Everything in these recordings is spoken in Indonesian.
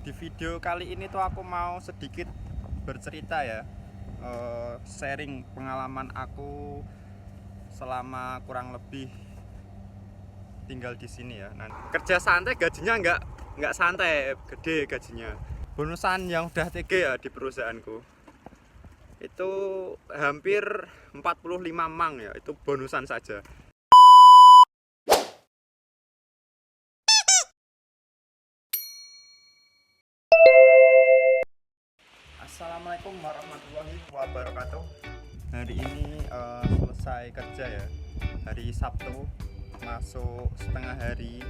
Di video kali ini tuh aku mau sedikit bercerita ya, sharing pengalaman aku selama kurang lebih tinggal di sini ya. Nah, kerja santai gajinya nggak santai, gede gajinya. Bonusan yang udah TG ya di perusahaanku itu hampir 45 mang ya, itu bonusan saja. Assalamualaikum warahmatullahi wabarakatuh. Hari ini selesai kerja ya, hari Sabtu, masuk setengah hari.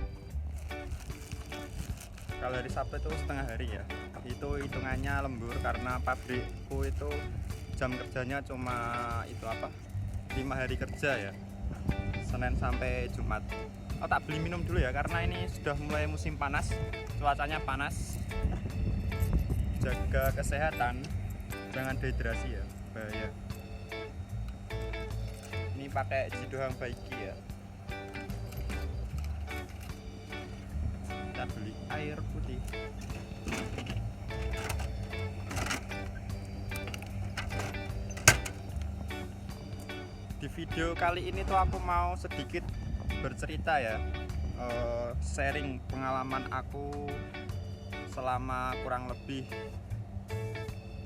Kalau hari Sabtu itu setengah hari ya, itu hitungannya lembur karena pabrikku itu jam kerjanya cuma 5 hari kerja ya, Senin sampai Jumat. Tak beli minum dulu ya karena ini sudah mulai musim panas, cuacanya panas. Jaga kesehatan, jangan dehidrasi ya, bahaya. Ini pakai Jidohang Baiki ya. Kita beli air putih. Di video kali ini tuh aku mau sedikit bercerita ya, sharing pengalaman aku selama kurang lebih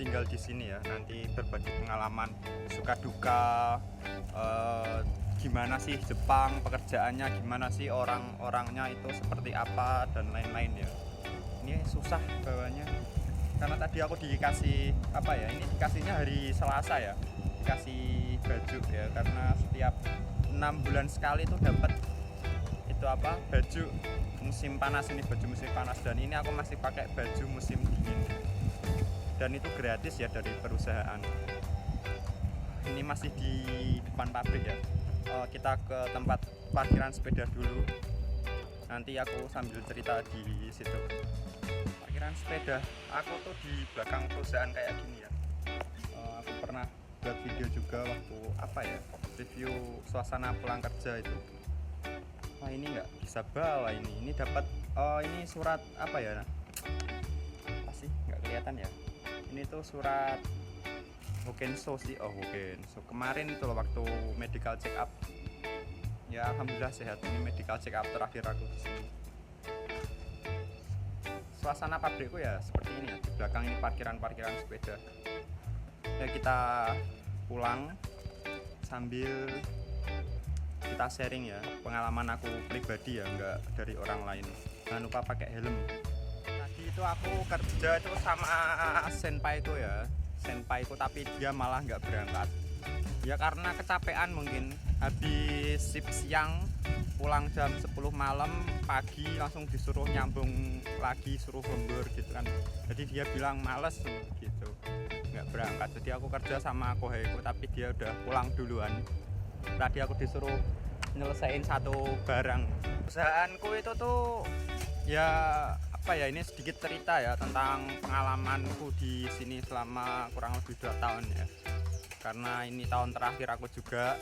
tinggal di sini ya. Nanti berbagi pengalaman suka duka, gimana sih Jepang, pekerjaannya gimana sih, orang-orangnya itu seperti apa dan lain-lain ya. Ini susah bawanya karena tadi aku dikasih ini dikasihnya hari Selasa ya, dikasih baju ya, karena setiap 6 bulan sekali tuh dapat baju musim panas. Ini baju musim panas dan ini aku masih pakai baju musim dingin dan itu gratis ya dari perusahaan. Ini masih di depan pabrik ya. Kita ke tempat parkiran sepeda dulu, nanti aku sambil cerita di situ. Parkiran sepeda aku tuh di belakang perusahaan kayak gini ya. Aku pernah buat video juga waktu review suasana pulang kerja itu. Wah, ini nggak bisa bawa ini dapat ini surat apa sih nggak kelihatan ya. Ini tuh surat Hokenso sih, Hokenso kemarin itu loh waktu medical check up ya. Alhamdulillah sehat. Ini medical check up terakhir aku di sini. Suasana pabrikku ya seperti ini ya. Di belakang ini parkiran sepeda ya. Kita pulang sambil kita sharing ya, pengalaman aku pribadi ya, nggak dari orang lain. Jangan lupa pakai helm. Tadi itu aku kerja itu sama senpai itu tapi dia malah nggak berangkat ya karena kecapean mungkin. Habis shift siang pulang jam 10 malam, pagi langsung disuruh nyambung lagi, suruh lembur gitu kan. Jadi dia bilang males gitu, nggak berangkat. Jadi aku kerja sama kohaiku tapi dia udah pulang duluan. Tadi aku disuruh nyelesain satu barang. Perusahaanku itu tuh ya ini sedikit cerita ya tentang pengalamanku di sini selama kurang lebih 2 tahun ya. Karena ini tahun terakhir aku juga.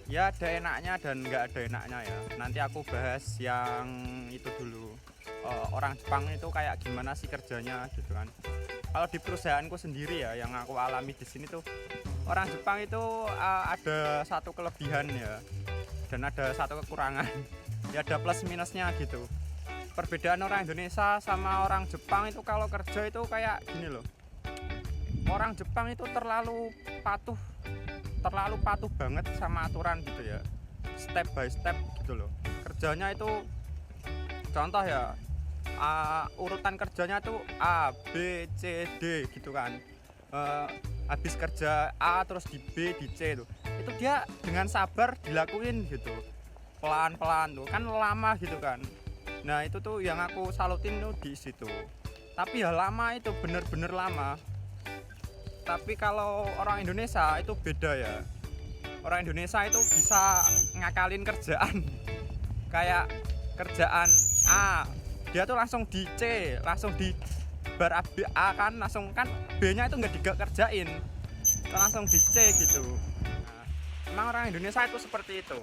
Ya ada enaknya dan nggak ada enaknya ya. Nanti aku bahas yang itu dulu. Orang Jepang itu kayak gimana sih kerjanya gitu kan. Kalau di perusahaanku sendiri ya, yang aku alami di sini tuh, orang Jepang itu ada satu kelebihan ya, dan ada satu kekurangan. Ya ada plus minusnya gitu. Perbedaan orang Indonesia sama orang Jepang itu kalau kerja itu kayak gini loh. Orang Jepang itu terlalu patuh banget sama aturan gitu ya. Step by step gitu loh. Kerjanya itu contoh ya, urutan kerjanya tuh A, B, C, D gitu kan. Habis kerja A terus di B, di C itu dia dengan sabar dilakuin gitu, pelan-pelan tuh kan lama gitu kan. Nah itu tuh yang aku salutin tuh di situ. Tapi ya lama, itu bener-bener lama. Tapi kalau orang Indonesia itu beda ya. Orang Indonesia itu bisa ngakalin kerjaan. Kayak kerjaan A, dia tuh langsung di C, langsung di bar A kan, langsung kan B-nya itu nggak dikerjain, langsung di C gitu. Nah, emang orang Indonesia itu seperti itu,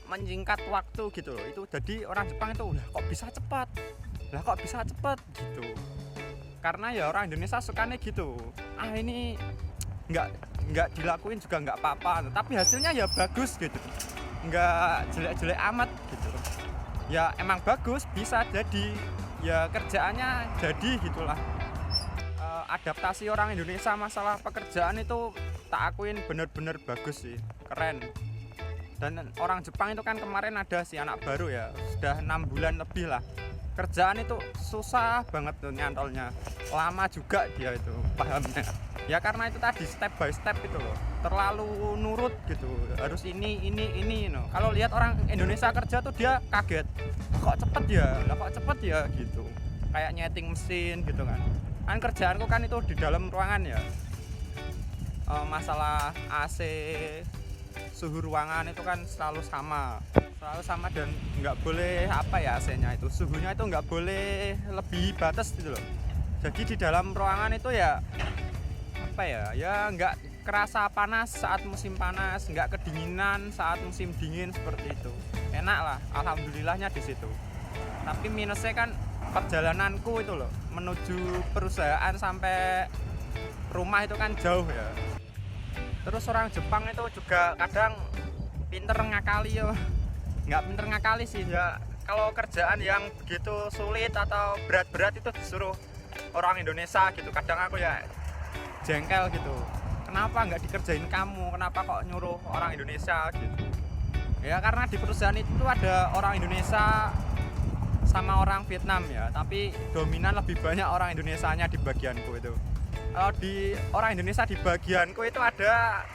menyingkat waktu gitu loh. Itu jadi orang Jepang itu kok bisa cepat. lah kok bisa cepet gitu. Karena ya orang Indonesia sukanya gitu, ini nggak dilakuin juga nggak apa-apa, tapi hasilnya ya bagus gitu, nggak jelek-jelek amat gitu. Ya emang bagus, bisa jadi ya kerjaannya jadi gitulah. Adaptasi orang Indonesia masalah pekerjaan itu tak akuin bener-bener bagus sih, keren. Dan orang Jepang itu kan kemarin ada si anak baru ya, sudah 6 bulan lebih lah. Kerjaan itu susah banget tuh nyantolnya, lama juga dia itu pahamnya. Ya karena itu tadi step by step gitu loh, terlalu nurut gitu, harus ini no. Kalau lihat orang Indonesia kerja tuh dia kaget, kok cepet ya gitu, kayak nyeting mesin gitu kan. Kan kerjaanku kan itu di dalam ruangan ya, masalah AC, suhu ruangan itu kan selalu sama dan nggak boleh AC-nya itu suhunya itu nggak boleh lebih batas gitu loh. Jadi di dalam ruangan itu ya nggak kerasa panas saat musim panas, nggak kedinginan saat musim dingin, seperti itu. Enak lah, alhamdulillahnya di situ. Tapi minusnya kan perjalananku itu loh, menuju perusahaan sampai rumah itu kan jauh ya. Terus orang Jepang itu juga kadang pinter ngakali ya. Nggak pinter ngakali sih ya, kalau kerjaan yang begitu sulit atau berat-berat itu disuruh orang Indonesia gitu. Kadang aku ya jengkel gitu, kenapa nggak dikerjain kamu, kenapa kok nyuruh orang Indonesia gitu ya. Karena di perusahaan itu ada orang Indonesia sama orang Vietnam ya, tapi dominan lebih banyak orang Indonesianya di bagianku itu. Kalau di orang Indonesia di bagianku itu ada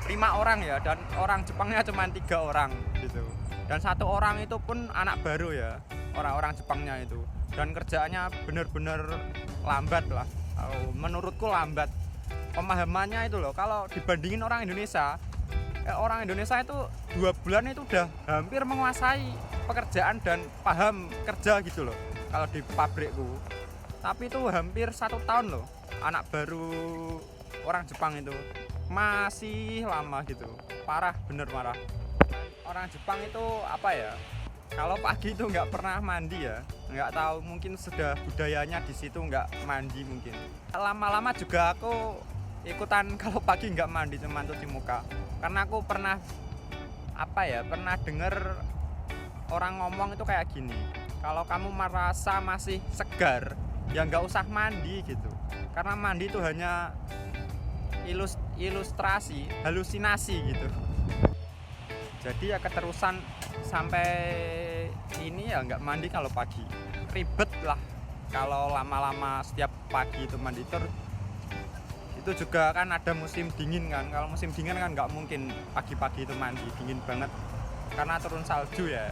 5 orang ya, dan orang Jepangnya cuma 3 orang gitu. Dan 1 orang itu pun anak baru ya, orang-orang Jepangnya itu. Dan kerjaannya bener-bener lambat lah, menurutku lambat. Pemahamannya itu loh, kalau dibandingin orang Indonesia itu 2 bulan itu udah hampir menguasai pekerjaan dan paham kerja gitu loh kalau di pabrikku. Tapi itu hampir 1 tahun loh, anak baru orang Jepang itu masih lama gitu, parah, bener parah. Orang Jepang itu kalau pagi itu nggak pernah mandi ya, nggak tahu, mungkin sudah budayanya di situ nggak mandi mungkin. Lama-lama juga aku ikutan kalau pagi nggak mandi, cuma cuci muka. Karena aku pernah pernah denger orang ngomong itu kayak gini, kalau kamu merasa masih segar ya nggak usah mandi gitu, karena mandi itu hanya ilustrasi, halusinasi gitu. Jadi ya keterusan sampai ini ya nggak mandi kalau pagi, ribet lah kalau lama-lama setiap pagi itu mandi. Itu juga kan ada musim dingin kan, kalau musim dingin kan nggak mungkin pagi-pagi itu mandi, dingin banget karena turun salju ya.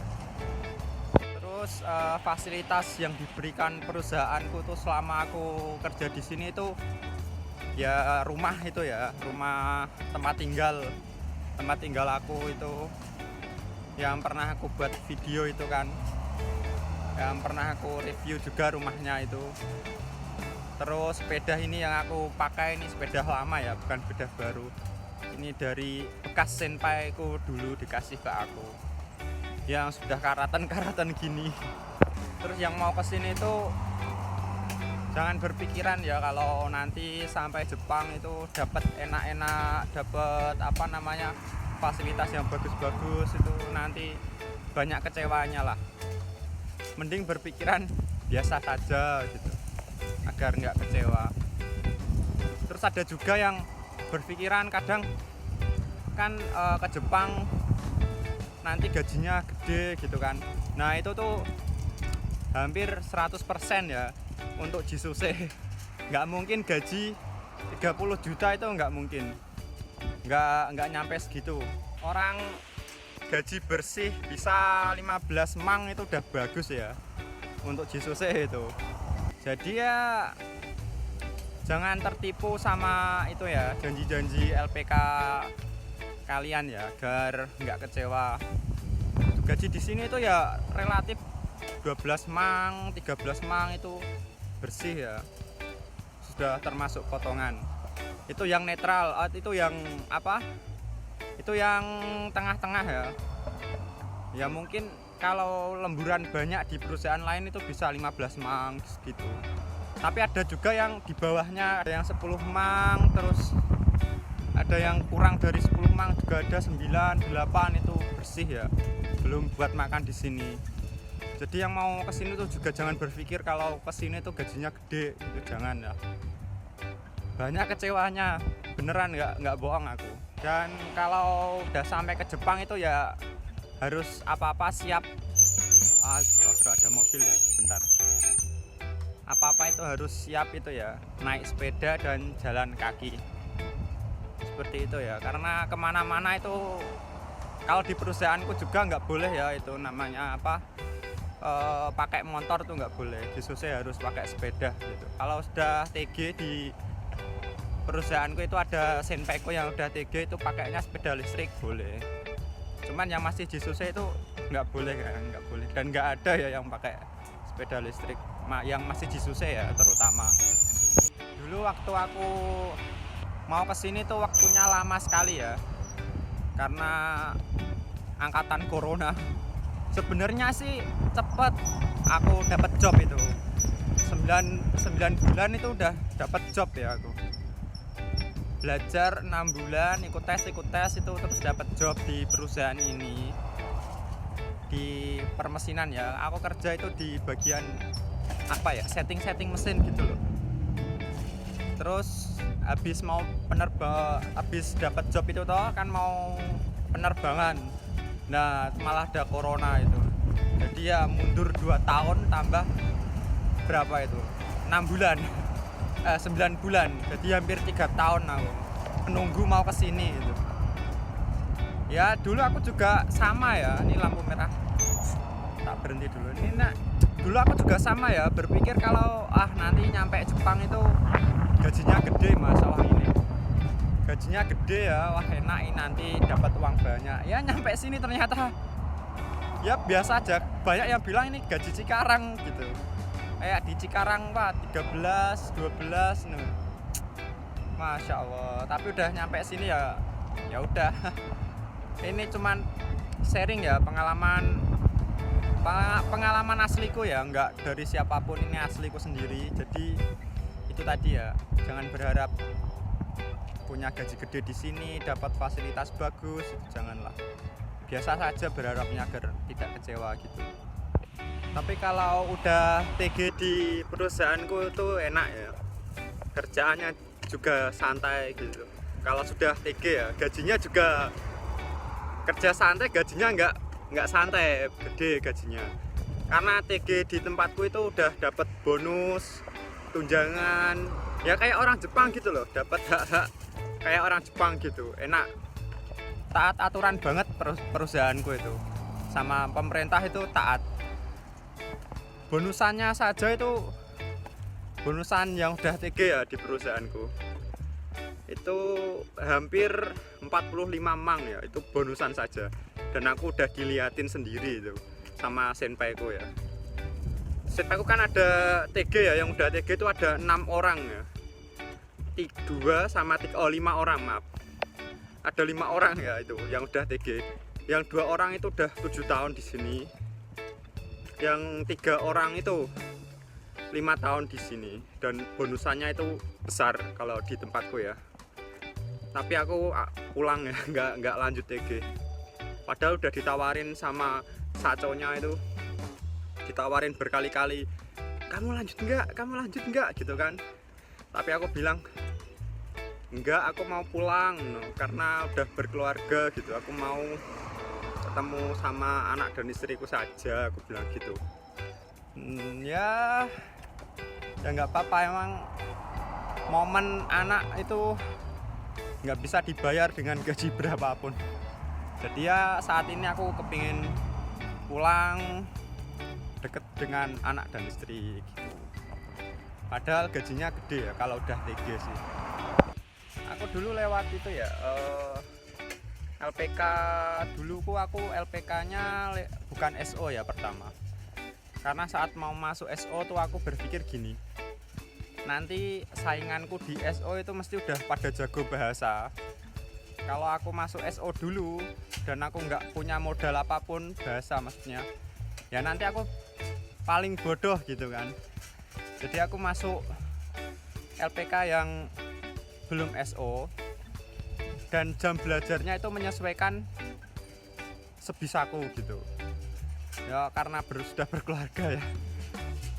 Terus fasilitas yang diberikan perusahaanku tuh selama aku kerja di sini itu ya rumah tempat tinggal aku itu, yang pernah aku buat video itu kan, yang pernah aku review juga rumahnya itu. Terus sepeda ini yang aku pakai ini sepeda lama ya, bukan sepeda baru. Ini dari bekas senpaiku dulu dikasih ke aku, yang sudah karatan gini. Terus yang mau kesini itu jangan berpikiran ya kalau nanti sampai Jepang itu dapat enak-enak, dapat fasilitas yang bagus-bagus, itu nanti banyak kecewanya lah. Mending berpikiran biasa saja gitu, agar nggak kecewa. Terus ada juga yang berpikiran kadang kan ke Jepang nanti gajinya gede gitu kan. Nah itu tuh hampir 100% ya untuk Jisuse. Nggak mungkin gaji 30 juta itu nggak mungkin, nggak nyampe segitu. Orang gaji bersih bisa 15 mang itu udah bagus ya untuk Jisuse itu. Jadi ya jangan tertipu sama itu ya, janji-janji LPK kalian ya, agar nggak kecewa. Gaji di sini itu ya relatif 12 mang, 13 mang itu bersih ya, sudah termasuk potongan. Itu yang netral, itu yang itu yang tengah-tengah ya. Ya mungkin kalau lemburan banyak di perusahaan lain itu bisa 15 mang gitu. Tapi ada juga yang di bawahnya, ada yang 10 mang, terus ada yang kurang dari 10 mang juga ada 9, 8 itu bersih ya. Belum buat makan di sini. Jadi yang mau kesini tuh juga jangan berpikir kalau kesini tuh gajinya gede, itu jangan ya. Banyak kecewanya, beneran nggak bohong aku. Dan kalau udah sampai ke Jepang itu ya harus apa-apa siap. Ada mobil ya, bentar. Apa-apa itu harus siap itu ya, naik sepeda dan jalan kaki. Seperti itu ya, karena kemana-mana itu kalau di perusahaanku juga nggak boleh ya, itu namanya apa, pakai motor tuh nggak boleh, justru harus pakai sepeda gitu. Kalau sudah TG di perusahaanku itu ada senpaiku yang udah TG itu pakainya sepeda listrik boleh, cuman yang masih Jisuse itu nggak boleh kan, nggak boleh, dan nggak ada ya yang pakai sepeda listrik yang masih Jisuse ya terutama. Dulu waktu aku mau kesini tuh waktunya lama sekali ya, karena angkatan corona. Sebenarnya sih cepet aku dapat job itu 9 bulan itu udah dapat job ya. Aku belajar 6 bulan, ikut tes itu terus dapat job di perusahaan ini, di permesinan ya. Aku kerja itu di bagian apa ya, setting mesin gitu loh. Terus habis dapat job itu toh kan mau penerbangan, nah malah ada corona itu, jadi ya mundur 2 tahun tambah berapa itu, 6 bulan 9 bulan, jadi hampir 3 tahun aku menunggu mau kesini itu. Ya dulu aku juga sama ya, ini lampu merah, tak berhenti dulu ini. Nah dulu aku juga sama ya, berpikir kalau nanti nyampe Jepang itu gajinya gede, masalah ini gajinya gede ya, wah enak ini nanti dapat uang banyak. Ya nyampe sini ternyata ya biasa aja. Banyak yang bilang ini gaji Cikarang gitu, kayak di Cikarang pak 13, 12 nih. Masya Allah. Tapi udah nyampe sini ya udah. Ini cuman sharing ya, pengalaman asliku ya, nggak dari siapapun, ini asliku sendiri. Jadi itu tadi ya, jangan berharap punya gaji gede di sini, dapat fasilitas bagus, janganlah. Biasa saja berharapnya agar tidak kecewa gitu. Tapi kalau udah TG di perusahaanku itu enak ya, kerjaannya juga santai gitu. Kalau sudah TG ya, gajinya juga kerja santai, gajinya nggak santai, gede gajinya. Karena TG di tempatku itu udah dapat bonus, tunjangan, ya kayak orang Jepang gitu loh, dapat hak-hak kayak orang Jepang gitu, enak. Taat aturan banget perusahaanku itu, sama pemerintah itu taat. Bonusannya saja itu, bonusan yang udah TG ya di perusahaanku itu hampir 45 mang ya, itu bonusan saja. Dan aku udah diliatin sendiri itu sama senpaiku ya. Senpaiku kan ada TG ya, yang udah TG itu ada 6 orang ya, 2 sama 3, 5 orang maaf, ada 5 orang ya itu yang udah TG. Yang 2 orang itu udah 7 tahun di sini, yang 3 orang itu 5 tahun di sini, dan bonusannya itu besar kalau di tempatku ya. Tapi aku pulang ya, nggak lanjut TG. Padahal udah ditawarin sama saconya itu, ditawarin berkali-kali, kamu lanjut nggak gitu kan. Tapi aku bilang enggak, aku mau pulang karena udah berkeluarga gitu, aku mau ketemu sama anak dan istriku saja, aku bilang gitu. Ya nggak apa-apa, emang momen anak itu nggak bisa dibayar dengan gaji berapapun. Jadi ya saat ini aku kepingin pulang deket dengan anak dan istri gitu. Padahal gajinya gede ya kalau udah TG sih. Aku dulu lewat itu ya, LPK dulu aku LPK-nya bukan SO ya pertama. Karena saat mau masuk SO tuh aku berpikir gini, nanti sainganku di SO itu mesti udah pada jago bahasa. Kalau aku masuk SO dulu dan aku nggak punya modal apapun bahasa, maksudnya ya nanti aku paling bodoh gitu kan. Jadi aku masuk LPK yang belum SO, dan jam belajarnya itu menyesuaikan sebisaku gitu ya, karena sudah berkeluarga ya.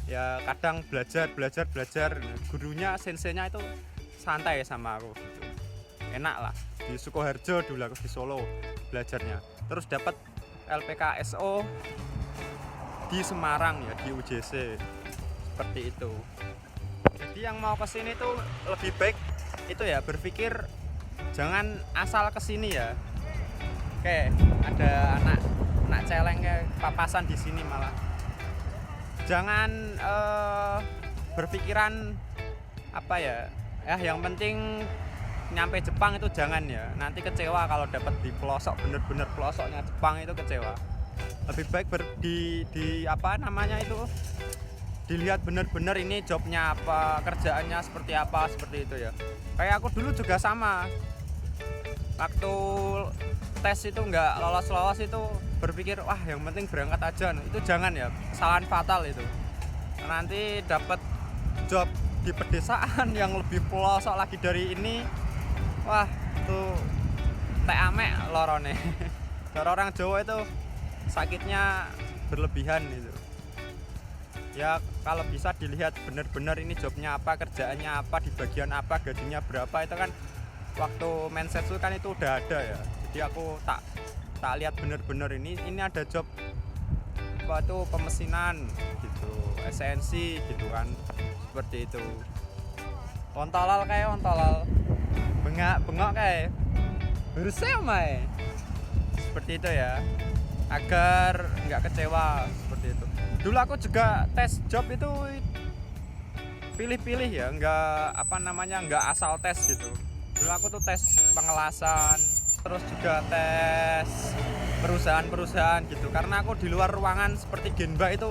Ya kadang belajar gurunya senseinya itu santai sama aku gitu. Enak lah. Di Sukoharjo dulu aku di Solo belajarnya, terus dapat LPK SO di Semarang ya, di UJC, seperti itu. Jadi yang mau kesini tuh lebih baik itu ya berpikir jangan asal kesini ya. Oke, ada anak celeng kayak papasan di sini malah. Jangan berpikiran apa ya, yang penting nyampe Jepang itu jangan ya. Nanti kecewa kalau dapat di pelosok, bener-bener pelosoknya Jepang itu kecewa. Lebih baik di apa namanya itu, dilihat bener-bener ini jobnya apa, kerjaannya seperti apa, seperti itu ya. Kayak aku dulu juga sama, waktu tes itu nggak lolos itu berpikir wah yang penting berangkat aja. Itu jangan ya, kesalahan fatal itu. Nanti dapat job di pedesaan yang lebih pelosok lagi dari ini, wah itu teh ame lorone. Kalau orang Jawa itu sakitnya berlebihan gitu ya. Kalau bisa dilihat benar-benar ini jobnya apa, kerjaannya apa, di bagian apa, gajinya berapa, itu kan waktu mindset itu kan itu udah ada ya. Jadi aku tak lihat benar-benar ini ada job apa tuh, pemesinan gitu, SNC gitu kan, seperti itu. Ontolal bengak kayak harusnya mai seperti itu ya, agar nggak kecewa seperti itu. Dulu aku juga tes job itu pilih-pilih ya, nggak asal tes gitu. Dulu aku tuh tes pengelasan, terus juga tes perusahaan-perusahaan gitu, karena aku di luar ruangan seperti Genba itu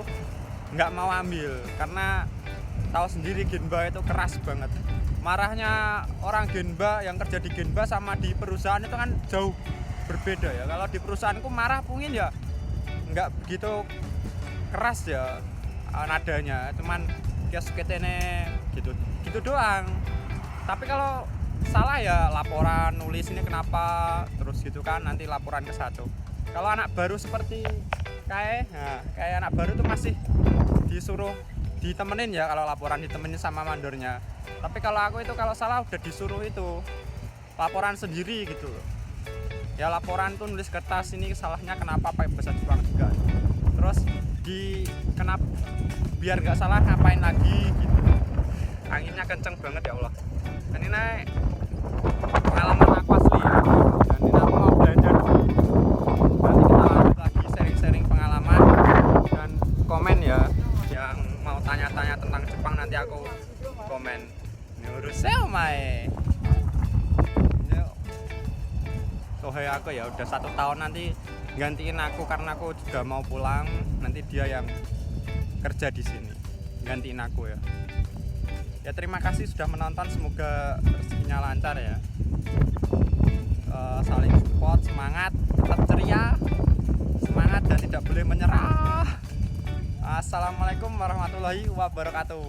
nggak mau ambil, karena tahu sendiri Genba itu keras banget. Marahnya orang Genba yang kerja di Genba sama di perusahaan itu kan jauh berbeda ya. Kalau di perusahaanku marah pungin ya nggak begitu keras ya nadanya, cuman kios-ketene gitu doang. Tapi kalau salah ya laporan, nulis ini kenapa, terus gitu kan, nanti laporan ke satu. Kalau anak baru seperti kayak anak baru tuh masih disuruh ditemenin ya, kalau laporan ditemenin sama mandornya. Tapi kalau aku itu kalau salah udah disuruh itu laporan sendiri gitu loh. Ya laporan tuh nulis kertas, ini salahnya kenapa, pakai bahasa Jepang juga. Terus kenapa biar nggak salah ngapain lagi gitu. Anginnya kenceng banget ya Allah. Dan ini pengalaman aku asli ya. Dan ini aku mau belanja dulu. Nanti kita lanjut lagi sharing-sharing pengalaman dan komen ya. Yang mau tanya-tanya tentang Jepang nanti aku komen. Nyuruseo mae. Sohe aku ya udah 1 tahun, nanti gantiin aku karena aku juga mau pulang. Nanti dia yang kerja di sini, gantiin aku ya. Ya terima kasih sudah menonton, semoga rezekinya lancar ya. Saling support, semangat, tetap ceria, semangat dan tidak boleh menyerah. Assalamualaikum warahmatullahi wabarakatuh.